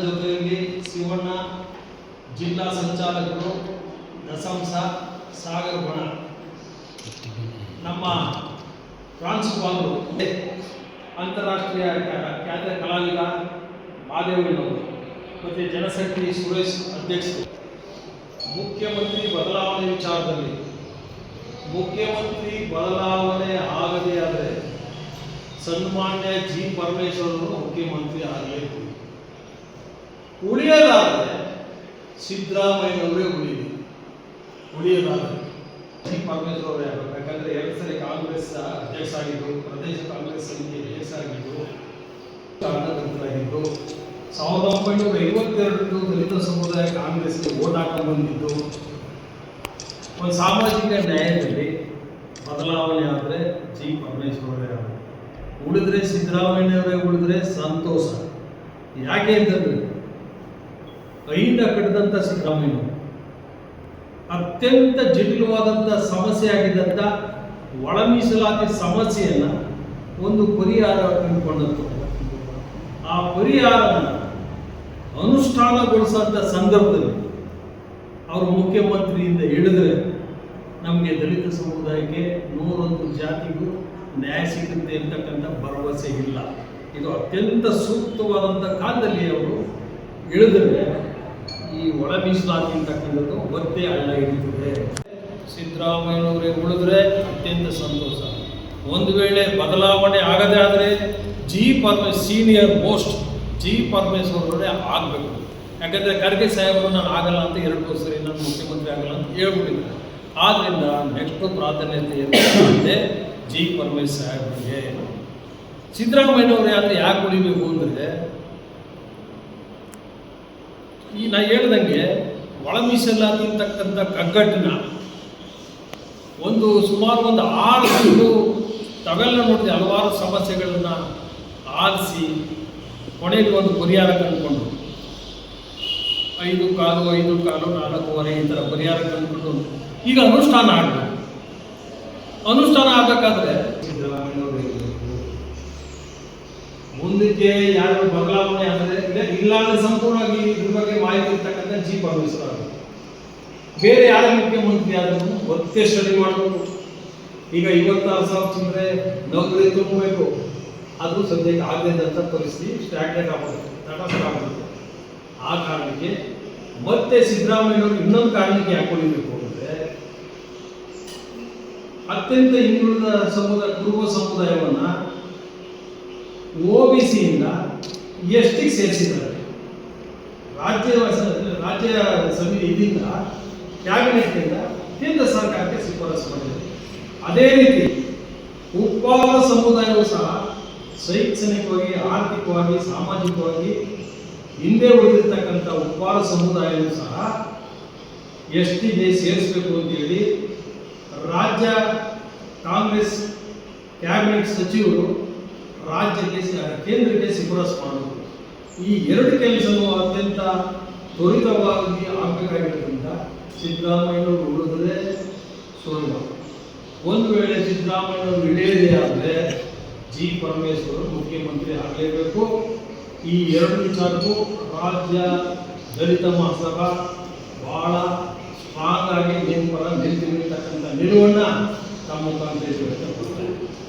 ಜೊತೆಯಲ್ಲಿ ಶಿವಣ್ಣ ಜಿಲ್ಲಾ ಸಂಚಾಲಕರು ದಸಂಸ ಸಾಗರ್ ಬಣ, ನಮ್ಮ ಪ್ರಾಂಶುಪಾಲರು, ಅಂತಾರಾಷ್ಟ್ರೀಯ ಖ್ಯಾತ ಕಲಾವಿದ ಮಾದೇವಣ್ಣವರು ಮತ್ತು ಜನಶಕ್ತಿ ಸುರೇಶ್ ಅಧ್ಯಕ್ಷರು, ಮುಖ್ಯಮಂತ್ರಿ ಬದಲಾವಣೆ ವಿಚಾರದಲ್ಲಿ ಮುಖ್ಯಮಂತ್ರಿ ಬದಲಾವಣೆ ಆಗದೇ ಆದರೆ ಸನ್ಮಾನ್ಯ ಜಿ ಪರಮೇಶ್ವರರು ಮುಖ್ಯಮಂತ್ರಿ ಆಗಬೇಕು. ಉಳಿಯಲಾದರೆ ಸಿದ್ದರಾಮಯ್ಯನವರೇ ಉಳಿಯಲಾದರೆ ಜಿ ಪರಮೇಶ್ವರ ಅವರೇ ಆಗಬೇಕು. ಯಾಕಂದರೆ 2 ಸರಿ ಕಾಂಗ್ರೆಸ್ ಅಧ್ಯಕ್ಷ ಆಗಿದ್ದು, ಪ್ರದೇಶ ಕಾಂಗ್ರೆಸ್ ಸಮಿತಿ ಅಧ್ಯಕ್ಷ ಆಗಿದ್ದು, ಕಾರಣಕರ್ತರಾಗಿದ್ದು, 1952 ದಲಿತ ಸಮುದಾಯ ಕಾಂಗ್ರೆಸ್ಗೆ ಓಟ್ ಹಾಕೊಂಡು ಬಂದಿದ್ದು. ಒಂದು ಸಾಮಾಜಿಕ ನ್ಯಾಯದಲ್ಲಿ ಬದಲಾವಣೆ ಆದರೆ ಜಿ ಪರಮೇಶ್ವರರೇ ಆಗಬೇಕು. ಉಳಿದ್ರೆ ಸಿದ್ದರಾಮಯ್ಯನವರೇ ಉಳಿದ್ರೆ ಸಂತೋಷ. ಯಾಕೆ ಅಂತಂದ್ರೆ ಐಂಡ ಕಟ್ಟಿದಂಥ ಸಿದ್ದರಾಮಯ್ಯನವರು ಅತ್ಯಂತ ಜಟಿಲವಾದಂಥ ಸಮಸ್ಯೆ ಆಗಿದ್ದಂಥ ಒಳ ಮೀಸಲಾತಿ ಸಮಸ್ಯೆಯನ್ನು ಒಂದು ಪರಿಹಾರ ಕಂಡುಕೊಂಡಂಥ ಆ ಪರಿಹಾರವನ್ನು ಅನುಷ್ಠಾನಗೊಳಿಸೋಂಥ ಸಂದರ್ಭದಲ್ಲಿ ಅವರು ಮುಖ್ಯಮಂತ್ರಿಯಿಂದ ಹಿಡಿದ್ರೆ ನಮಗೆ ದಲಿತ ಸಮುದಾಯಕ್ಕೆ 101 ಜಾತಿಗೂ ನ್ಯಾಯ ಸಿಗುತ್ತೆ ಅಂತಕ್ಕಂಥ ಭರವಸೆ ಇಲ್ಲ. ಇದು ಅತ್ಯಂತ ಸೂಕ್ತವಾದಂಥ ಕಾಲದಲ್ಲಿ ಅವರು ಇಳಿದ್ರೆ ಈ ಒಳ ಮೀಸಲಾತಿ ಅಂತಕ್ಕಂಥದ್ದು ಒತ್ತೆ ಹಳ್ಳ ಹಿಡಿತದೆ. ಸಿದ್ದರಾಮಯ್ಯನವರೇ ಉಳಿದ್ರೆ ಅತ್ಯಂತ ಸಂತೋಷ. ಒಂದು ವೇಳೆ ಬದಲಾವಣೆ ಆಗದೇ ಆದರೆ ಸೀನಿಯರ್ ಮೋಸ್ಟ್ ಜಿ ಪರಮೇಶ್ವರರೇ ಆಗಬೇಕು. ಯಾಕಂದರೆ ಖರ್ಗೆ ಸಾಹೇಬರು ನಾನು ಆಗಲ್ಲ ಅಂತ 2 ಸರಿ ನಾನು ಮುಖ್ಯಮಂತ್ರಿ ಆಗಲ್ಲ ಅಂತ ಹೇಳ್ಬಿಟ್ಟಿದ್ದಾರೆ. ಆದ್ದರಿಂದ ನೆಕ್ಸ್ಟ್ ಪ್ರಾಧಾನ್ಯತೆ ಜಿ ಪರಮೇಶ್ವರ ಸಾಹೇಬರಿಗೆ. ಸಿದ್ದರಾಮಯ್ಯನವರು ಆದರೆ ಯಾಕೆ ಉಳಿಬೇಕು ಅಂದರೆ ಈ ನಾ ಹೇಳ್ದಂಗೆ ಒಳ ಮೀಸಲಾತಿ ಅಂತಕ್ಕಂಥ ಕಗ್ಗಟ್ಟನ್ನ ಸುಮಾರು 6 ತಿಂಗಳು ತಾವೆಲ್ಲ ನೋಡಿದೆ, ಹಲವಾರು ಸಮಸ್ಯೆಗಳನ್ನು ಆಲಿಸಿ ಕೊನೆಗೆ ಒಂದು ಪರಿಹಾರ ಕಂಡುಕೊಂಡು 5 ಕಾಲು 4.5 ಈ ಥರ ಪರಿಹಾರ ಕಂಡುಕೊಂಡು ಈಗ ಅನುಷ್ಠಾನ ಆಗಬೇಕು. ಅನುಷ್ಠಾನ ಆಗಬೇಕಾದ್ರೆ ಸಿದ್ದರಾಮಯ್ಯನವರು ಇರಬೇಕು. ಮುಂದಕ್ಕೆ ಯಾರು ಬದಲಾವಣೆ ಆದರೆ ಇಲ್ಲಾಂದ್ರೆ ಸಂಪೂರ್ಣವಾಗಿ ಇದ್ರ ಬಗ್ಗೆ ಮಾಹಿತಿ ಇರ್ತಕ್ಕಂಥ ಜಿ ಪರಮೇಶ್ವರ ಆಗಬೇಕು. ಬೇರೆ ಯಾರ ಮುಖ್ಯಮಂತ್ರಿ ಆದರೂ ಒತ್ತೆ ಸ್ಟಡಿ ಮಾಡಬೇಕು. ಈಗ 56,000 ಚಿಲ್ಲರೆ ನೌಕರಿ ತುಂಬಬೇಕು, ಅದು ಸದ್ಯಕ್ಕೆ ಆಗದಂಥ ಪರಿಸ್ಥಿತಿ ಸ್ಟ್ಯಾಗ್ನೆಂಟ್ ಆಗಬೇಕು, ತಟಸ್ಥಾಗಬೇಕು. ಆ ಕಾರಣಕ್ಕೆ ಮತ್ತೆ ಸಿದ್ದರಾಮಯ್ಯನವರು ಇನ್ನೊಂದು ಕಾರಣಕ್ಕೆ ಯಾಕೆ ಉಳಿಬೇಕು ಅಂದರೆ ಅತ್ಯಂತ ಹಿಂದುಳಿದ ಕುರುಬ ಸಮುದಾಯವನ್ನು OBCಯಿಂದ ಎಸ್ಟಿಗೆ ಸೇರಿಸಿದ್ದಾರೆ. ರಾಜ್ಯ ಸಮಿತಿ ಇದರಿಂದ ಕ್ಯಾಬಿನೆಟ್ನಿಂದ ಕೇಂದ್ರ ಸರ್ಕಾರಕ್ಕೆ ಶಿಫಾರಸು ಮಾಡಿದೆ. ಅದೇ ರೀತಿ ಉಪ್ಪಾರ ಸಮುದಾಯವು ಸಹ ಶೈಕ್ಷಣಿಕವಾಗಿ, ಆರ್ಥಿಕವಾಗಿ, ಸಾಮಾಜಿಕವಾಗಿ ಹಿಂದೆ ಉಳಿದಿರ್ತಕ್ಕಂಥ ಉಪ್ಪಾರ ಸಮುದಾಯವು ಸಹ ಎಸ್ಟಿಗೆ ಸೇರಿಸಬೇಕು ಅಂತೇಳಿ ರಾಜ್ಯ ಕಾಂಗ್ರೆಸ್ ಕ್ಯಾಬಿನೆಟ್ ಸಚಿವರು ಕೇಂದ್ರಕ್ಕೆ ಶಿಫಾರಸು ಮಾಡಬೇಕು. ಈ 2 ಕೆಲಸವೂ ಅತ್ಯಂತ ತ್ವರಿತವಾಗಿ ಆಗಬೇಕಾಗಿರೋದ್ರಿಂದ ಸಿದ್ದರಾಮಯ್ಯನವರು ಉಳಿದ್ರೆ ಸುಲಭ. ಒಂದು ವೇಳೆ ಸಿದ್ದರಾಮಯ್ಯನವರು ಇಳಿಯದೇ ಆದರೆ ಜಿ ಪರಮೇಶ್ವರರು ಮುಖ್ಯಮಂತ್ರಿ ಆಗಲೇಬೇಕು. ಈ 2 ವಿಚಾರಕ್ಕೂ ರಾಜ್ಯ ದಲಿತ ಮಹಾಸಭಾ ಬಹಳ ಸ್ಟ್ರಾಂಗ್ ಆಗಿ ನಿಮ್ಮ ಪರ ನಿಲ್ತಿರ್ತಕ್ಕಂಥ ನಿಲುವನ್ನು ತಮ್ಮ ಮುಖಾಂತರ